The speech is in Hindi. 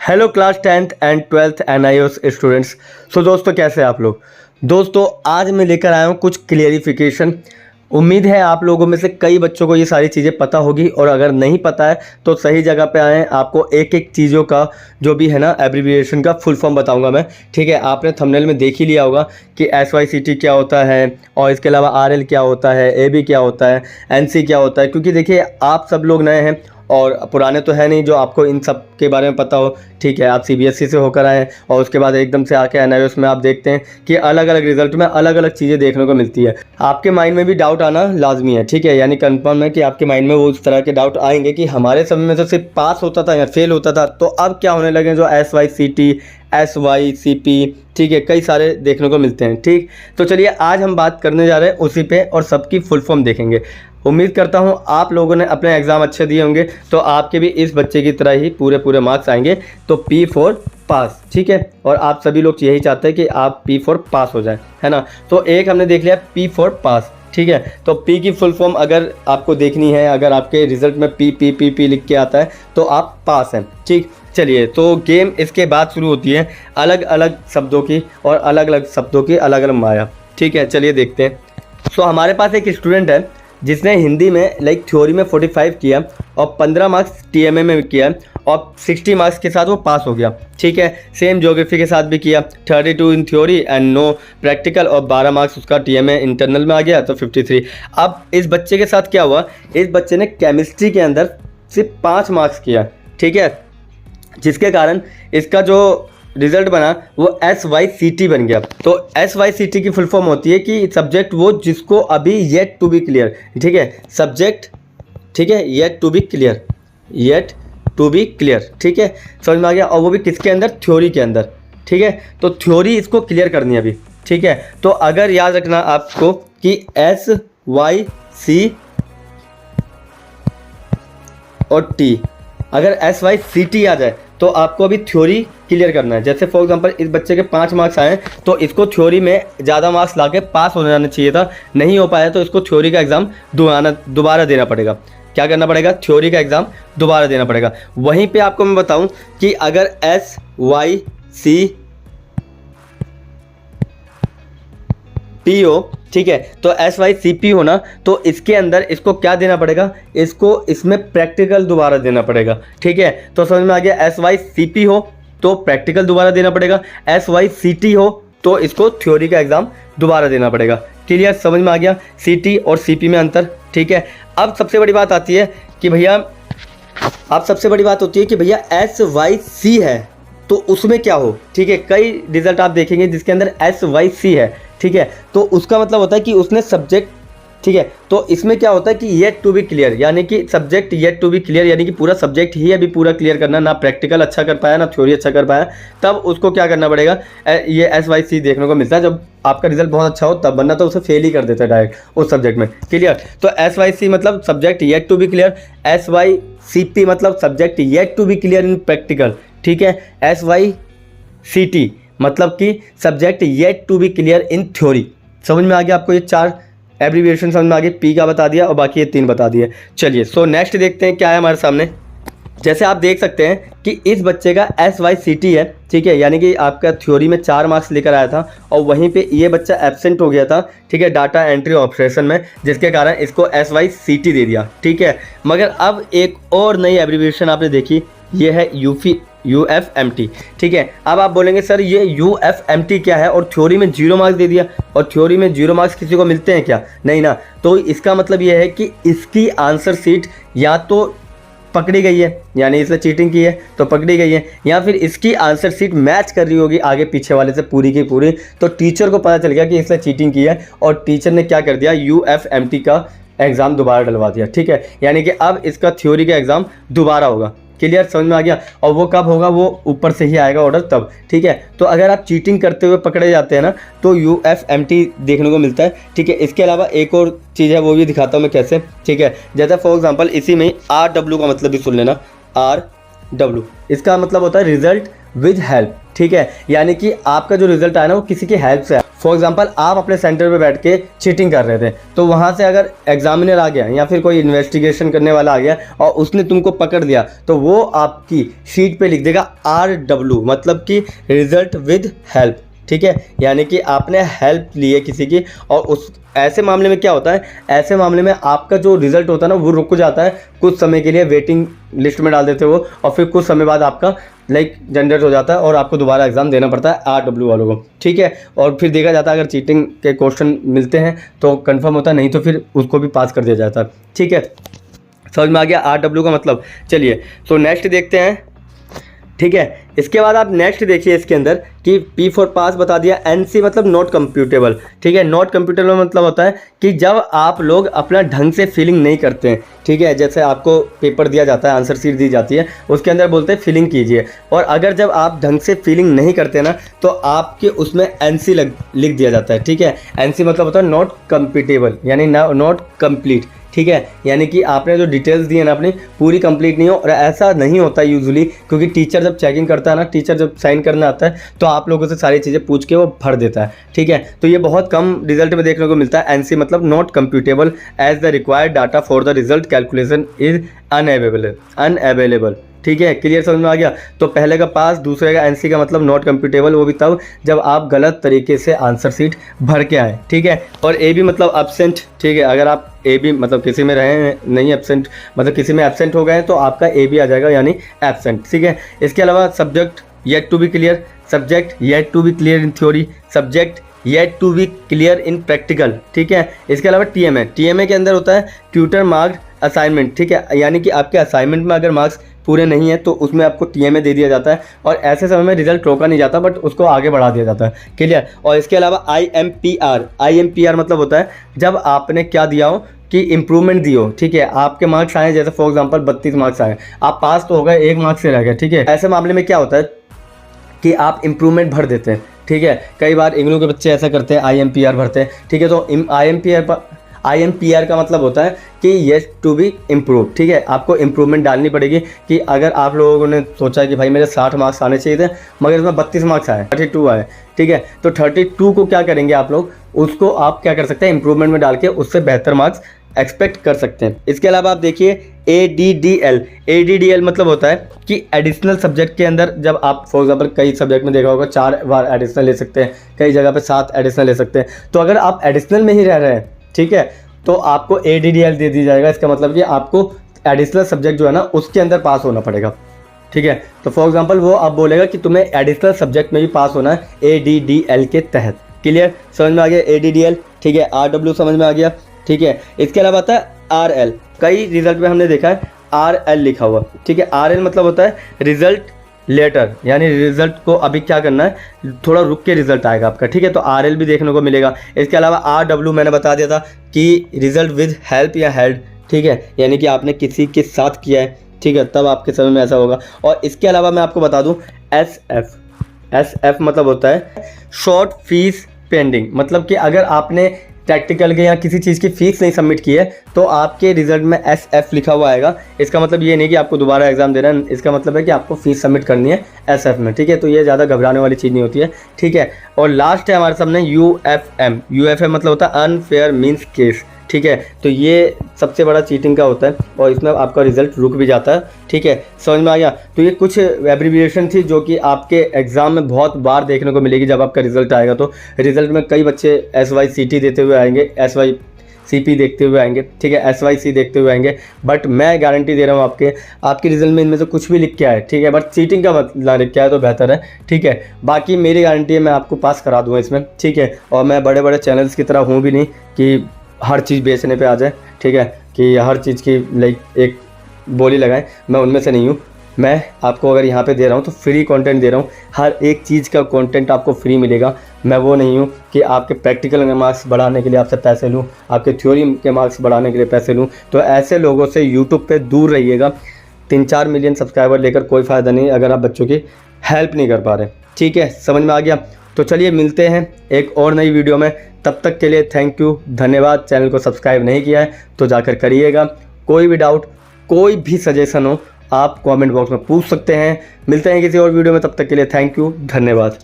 Hello class 10th and 12th NIOS students. So दोस्तों कैसे हैं आप लोग। दोस्तों आज मैं लेकर आया हूँ कुछ क्लियरिफिकेशन। उम्मीद है आप लोगों में से कई बच्चों को ये सारी चीज़ें पता होगी, और अगर नहीं पता है तो सही जगह पे आए हैं। आपको एक एक चीज़ों का जो भी है ना एब्रीविएशन का फुल फॉर्म बताऊंगा मैं। ठीक है, आपने थंबनेल में देख ही लिया होगा कि SYCT क्या होता है, और इसके अलावा RL क्या होता है, AB क्या होता है, NC क्या होता है। क्योंकि देखिए आप सब लोग नए हैं और पुराने तो है नहीं जो आपको इन सब के बारे में पता हो। ठीक है, आप CBSE से होकर आए हैं और उसके बाद एकदम से आके NIOS में आप देखते हैं कि अलग अलग रिजल्ट में अलग अलग चीज़ें देखने को मिलती है। आपके माइंड में भी डाउट आना लाजमी है। ठीक है, यानी कंफर्म है कि आपके माइंड में वो उस तरह के डाउट आएंगे कि हमारे समय में तो सिर्फ पास होता था या फेल होता था, तो अब क्या होने लगे जो SYCT SYCP, ठीक है, कई सारे देखने को मिलते हैं। ठीक, तो चलिए आज हम बात करने जा रहे हैं उसी पे और सबकी फुल फॉर्म देखेंगे। उम्मीद करता हूँ आप लोगों ने अपने एग्ज़ाम अच्छे दिए होंगे, तो आपके भी इस बच्चे की तरह ही पूरे मार्क्स आएंगे। तो P4 पास, ठीक है, और आप सभी लोग यही चाहते हैं कि आप P4 पास हो जाए, है ना। तो एक हमने देख लिया P4 पास, ठीक है। तो P की फुल फॉर्म अगर आपको देखनी है, अगर आपके रिजल्ट में P लिख के आता है तो आप पास हैं। ठीक, चलिए तो गेम इसके बाद शुरू होती है अलग अलग शब्दों की, और अलग अलग शब्दों की अलग अलग माया। ठीक है, चलिए देखते हैं। सो हमारे पास एक स्टूडेंट है जिसने हिंदी में थ्योरी में 45 किया और 15 मार्क्स TMA में किया और 60 मार्क्स के साथ वो पास हो गया। ठीक है, सेम ज्योग्राफी के साथ भी किया, 32 in theory and no practical, और 12 मार्क्स उसका TMA इंटरनल में आ गया तो 53। अब इस बच्चे के साथ क्या हुआ, इस बच्चे ने केमिस्ट्री के अंदर सिर्फ 5 मार्क्स किया। ठीक है, जिसके कारण इसका जो रिजल्ट बना वो SYCT बन गया। तो SYCT की फुल फॉर्म होती है कि सब्जेक्ट वो जिसको अभी येट टू बी क्लियर, ठीक है, सब्जेक्ट, ठीक है, yet to be clear, yet to be clear. ठीक है, समझ में आ गया। और वो भी किसके अंदर, थ्योरी के अंदर। ठीक है, तो थ्योरी इसको क्लियर करनी है अभी। ठीक है, तो अगर याद रखना आपको कि SYC और T, अगर SYCT आ जाए तो आपको अभी थ्योरी क्लियर करना है। जैसे फॉर एग्जांपल इस बच्चे के 5 मार्क्स आए तो इसको थ्योरी में ज़्यादा मार्क्स लाके पास होने जाना चाहिए था, नहीं हो पाया तो इसको थ्योरी का एग्ज़ाम दोबारा देना पड़ेगा। क्या करना पड़ेगा, थ्योरी का एग्ज़ाम दोबारा देना पड़ेगा। वहीं पे आपको मैं बताऊं कि अगर SYCP हो, ठीक है, तो SYCP होना तो इसके अंदर इसको क्या देना पड़ेगा, इसको इसमें प्रैक्टिकल दोबारा देना पड़ेगा। ठीक है, तो समझ में आ गया। SYCP हो तो प्रैक्टिकल दोबारा देना पड़ेगा, SYCT हो तो इसको थ्योरी का एग्जाम दोबारा देना पड़ेगा। क्लियर, समझ में आ गया CT और CP में अंतर। ठीक है, अब सबसे बड़ी बात आती है कि भैया, अब सबसे बड़ी बात होती है कि भैया SYC है तो उसमें क्या हो। ठीक है, कई रिजल्ट आप देखेंगे जिसके अंदर SYC है। ठीक है, तो उसका मतलब होता है कि उसने सब्जेक्ट, ठीक है, तो इसमें क्या होता है कि येट टू बी क्लियर, यानी कि subject yet to be clear, यानी कि पूरा सब्जेक्ट ही अभी पूरा क्लियर करना, ना प्रैक्टिकल अच्छा कर पाया ना थ्योरी अच्छा कर पाया, तब उसको क्या करना पड़ेगा, ये SYC देखने को मिलता है जब आपका रिजल्ट बहुत अच्छा हो तब, बनना तो उसे फेल ही कर देता है डायरेक्ट उस सब्जेक्ट में। क्लियर, तो SYC मतलब subject yet to be clear, SYCP मतलब subject yet to be clear in practical. ठीक है, SYCT मतलब कि subject yet to be clear in theory. समझ में आ गया आपको, ये 4 एब्रीविएशन समझ में आ गई। P का बता दिया और बाकी ये 3 बता दिए। चलिए सो नेक्स्ट देखते हैं क्या है हमारे सामने। जैसे आप देख सकते हैं कि इस बच्चे का SYCT है, ठीक है, यानी कि आपका थ्योरी में 4 मार्क्स लेकर आया था और वहीं पे ये बच्चा एब्सेंट हो गया था, ठीक है, डाटा एंट्री ऑपरेशन में, जिसके कारण इसको SYCT दे दिया। ठीक है, मगर अब एक और नई एब्रीविएशन आपने देखी, ये है UFMT। ठीक है, अब आप बोलेंगे सर ये UFMT क्या है, और थ्योरी में 0 मार्क्स दे दिया, और थ्योरी में 0 मार्क्स किसी को मिलते हैं क्या, नहीं ना। तो इसका मतलब ये है कि इसकी आंसर शीट या तो पकड़ी गई है, यानी इसने चीटिंग की है तो पकड़ी गई है, या फिर इसकी आंसर शीट मैच कर रही होगी आगे पीछे वाले से पूरी की पूरी, तो टीचर को पता चल गया कि इसने चीटिंग की है और टीचर ने क्या कर दिया, UFMT का एग्ज़ाम दोबारा डलवा दिया। ठीक है, यानी कि अब इसका थ्योरी का एग्ज़ाम दोबारा होगा। क्लियर, समझ में आ गया। और वो कब होगा, वो ऊपर से ही आएगा ऑर्डर तब। ठीक है, तो अगर आप चीटिंग करते हुए पकड़े जाते हैं ना तो UFMT देखने को मिलता है। ठीक है, इसके अलावा एक और चीज़ है वो भी दिखाता हूँ मैं कैसे। ठीक है, जैसे फॉर एग्जांपल इसी में RW का मतलब भी सुन लेना, RW इसका मतलब होता है रिजल्ट विद हेल्प, ठीक है। यानी कि आपका जो रिजल्ट आया ना वो किसी की हेल्प से है। फॉर एग्जाम्पल आप अपने सेंटर पे बैठ के चीटिंग कर रहे थे, तो वहाँ से अगर एग्जामिनर आ गया या फिर कोई इन्वेस्टिगेशन करने वाला आ गया और उसने तुमको पकड़ लिया, तो वो आपकी शीट पे लिख देगा RW, मतलब कि रिजल्ट विद हेल्प, ठीक है। यानी कि आपने हेल्प ली है किसी की, और उस ऐसे मामले में क्या होता है, ऐसे मामले में आपका जो रिज़ल्ट होता है ना वो रुक जाता है कुछ समय के लिए, वेटिंग लिस्ट में डाल देते हो, और फिर कुछ समय बाद आपका जनरेट हो जाता है और आपको दोबारा एग्जाम देना पड़ता है RW वालों को, ठीक है। और फिर देखा जाता है अगर चीटिंग के क्वेश्चन मिलते हैं तो कंफर्म होता है, नहीं तो फिर उसको भी पास कर दिया जाता है, ठीक है। समझ में आ गया RW का मतलब। चलिए तो नेक्स्ट देखते हैं, ठीक है। इसके बाद आप नेक्स्ट देखिए इसके अंदर कि P फॉर पास बता दिया, NC मतलब नॉट कंप्यूटेबल, ठीक है। नॉट कंप्यूटेबल मतलब होता है कि जब आप लोग अपना ढंग से फिलिंग नहीं करते हैं, ठीक है। जैसे आपको पेपर दिया जाता है, आंसर शीट दी जाती है, उसके अंदर बोलते हैं फिलिंग कीजिए, और अगर जब आप ढंग से फिलिंग नहीं करते ना तो आपके उसमें NC लिख दिया जाता है, ठीक है। NC मतलब होता है नॉट कंप्यूटेबल, यानी नॉट कंप्लीट, ठीक है। यानी कि आपने जो डिटेल्स दी है ना अपनी पूरी कंप्लीट नहीं हो, और ऐसा नहीं होता यूजुअली, क्योंकि टीचर जब चेकिंग करता है ना, टीचर जब साइन करना आता है तो आप लोगों से सारी चीज़ें पूछ के वो भर देता है, ठीक है। तो ये बहुत कम रिजल्ट में देखने को मिलता है। NC मतलब not computable as the required data for the result calculation is unavailable, ठीक है। क्लियर, समझ में आ गया। तो पहले का पास, दूसरे का NC का मतलब नॉट कंप्यूटेबल, वो भी तब जब आप गलत तरीके से आंसर शीट भर के आए, ठीक है। और AB मतलब एब्सेंट, ठीक है। अगर आप AB मतलब किसी में रहे नहीं, एब्सेंट मतलब किसी में एब्सेंट हो गए तो आपका AB आ जाएगा, यानी एब्सेंट, ठीक है। इसके अलावा subject yet to be clear, subject yet to be clear in theory, subject yet to be clear in practical, ठीक है। इसके अलावा TMA के अंदर होता है ट्यूटर मार्क्ड असाइनमेंट, ठीक है। यानी कि आपके असाइनमेंट में अगर मार्क्स पूरे नहीं है तो उसमें आपको TMA दे दिया जाता है, और ऐसे समय में रिजल्ट रोका नहीं जाता बट उसको आगे बढ़ा दिया जाता है, क्लियर। और इसके अलावा IMPR मतलब होता है जब आपने क्या दिया हो कि इम्प्रूवमेंट दी हो, ठीक है। आपके मार्क्स आए, जैसे फॉर एग्जांपल 32 मार्क्स आए, आप पास तो हो गए, 1 मार्क्स से रह गए, ठीक है। ऐसे मामले में क्या होता है कि आप इम्प्रूवमेंट भर देते हैं, ठीक है। कई बार इग्नू के बच्चे ऐसा करते हैं, IMPR भरते हैं, ठीक है। तो IMPR का मतलब होता है कि येट टू बी इम्प्रूव, ठीक है। आपको इम्प्रूवमेंट डालनी पड़ेगी कि अगर आप लोगों ने सोचा कि भाई मेरे 60 मार्क्स आने चाहिए थे मगर इसमें 32 मार्क्स आए, 32 आए, ठीक है। तो 32 को क्या करेंगे आप लोग, उसको आप क्या कर सकते हैं, इम्प्रूवमेंट में डाल के उससे बेहतर मार्क्स एक्सपेक्ट कर सकते हैं। इसके अलावा आप देखिए ADDL मतलब होता है कि एडिशनल सब्जेक्ट के अंदर जब आप फॉर एग्जांपल कई सब्जेक्ट में देखा होगा 4 बार एडिशनल ले सकते हैं, कई जगह पे 7 एडिशनल ले सकते हैं। तो अगर आप एडिशनल में ही रह रहे हैं, ठीक है, तो आपको ADDL दे दी जाएगा। इसका मतलब कि आपको एडिशनल सब्जेक्ट जो है ना उसके अंदर पास होना पड़ेगा, ठीक है। तो फॉर एग्जांपल वो आप बोलेगा कि तुम्हें एडिशनल सब्जेक्ट में भी पास होना है ADDL के तहत, क्लियर, समझ में आ गया। ADDL, ठीक है। RW समझ में आ गया, ठीक है। इसके अलावा आता है RL, कई रिजल्ट में हमने देखा है RL लिखा हुआ, ठीक है। RL मतलब होता है रिजल्ट लेटर, यानी रिजल्ट को अभी क्या करना है, थोड़ा रुक के रिजल्ट आएगा आपका, ठीक है। तो RL भी देखने को मिलेगा। इसके अलावा RW मैंने बता दिया था कि रिजल्ट विद हेल्प या हेल्ड, ठीक है, यानी कि आपने किसी के साथ किया है, ठीक है, तब आपके समय में ऐसा होगा। और इसके अलावा मैं आपको बता दूं SF मतलब होता है शॉर्ट फीस पेंडिंग, मतलब कि अगर आपने प्रैक्टिकल के या किसी चीज़ की फ़ीस नहीं सबमिट की है तो आपके रिजल्ट में SF लिखा हुआ आएगा। इसका मतलब ये नहीं कि आपको दोबारा एग्जाम देना है, इसका मतलब है कि आपको फ़ीस सबमिट करनी है SF में, ठीक है। तो ये ज़्यादा घबराने वाली चीज़ नहीं होती है, ठीक है। और लास्ट है हमारे सामने UFM मतलब होता है अनफेयर मीन्स केस, ठीक है। तो ये सबसे बड़ा चीटिंग का होता है और इसमें आपका रिजल्ट रुक भी जाता है, ठीक है, समझ में आ गया। तो ये कुछ एब्रीविएशन थी जो कि आपके एग्ज़ाम में बहुत बार देखने को मिलेगी। जब आपका रिजल्ट आएगा तो रिजल्ट में कई बच्चे SYCT देते हुए आएंगे, SYCP देखते हुए आएंगे, ठीक है, SYC देखते हुए आएंगे, बट मैं गारंटी दे रहा हूँ आपके रिजल्ट में इनमें से कुछ भी लिख के आए, ठीक है, बट चीटिंग का मतलब लिख के आए तो बेहतर है, ठीक है। बाकी मेरी गारंटी है मैं आपको पास करा दूँगा इसमें, ठीक है। और मैं बड़े बड़े चैनल्स की तरह हूँ भी नहीं कि हर चीज़ बेचने पे आ जाए, ठीक है, कि हर चीज़ की एक बोली लगाएं, मैं उनमें से नहीं हूँ। मैं आपको अगर यहाँ पे दे रहा हूँ तो फ्री कंटेंट दे रहा हूँ, हर एक चीज़ का कंटेंट आपको फ्री मिलेगा। मैं वो नहीं हूँ कि आपके प्रैक्टिकल के मार्क्स बढ़ाने के लिए आपसे पैसे लूँ, आपके थ्योरी के मार्क्स बढ़ाने के लिए पैसे लूँ। तो ऐसे लोगों से यूट्यूब पे दूर रहिएगा। 3-4 मिलियन सब्सक्राइबर लेकर कोई फ़ायदा नहीं अगर आप बच्चों की हेल्प नहीं कर पा रहे, ठीक है, समझ में आ गया। तो चलिए मिलते हैं एक और नई वीडियो में, तब तक के लिए थैंक यू, धन्यवाद। चैनल को सब्सक्राइब नहीं किया है तो जाकर करिएगा। कोई भी डाउट, कोई भी सजेशन हो आप कमेंट बॉक्स में पूछ सकते हैं। मिलते हैं किसी और वीडियो में, तब तक के लिए थैंक यू, धन्यवाद।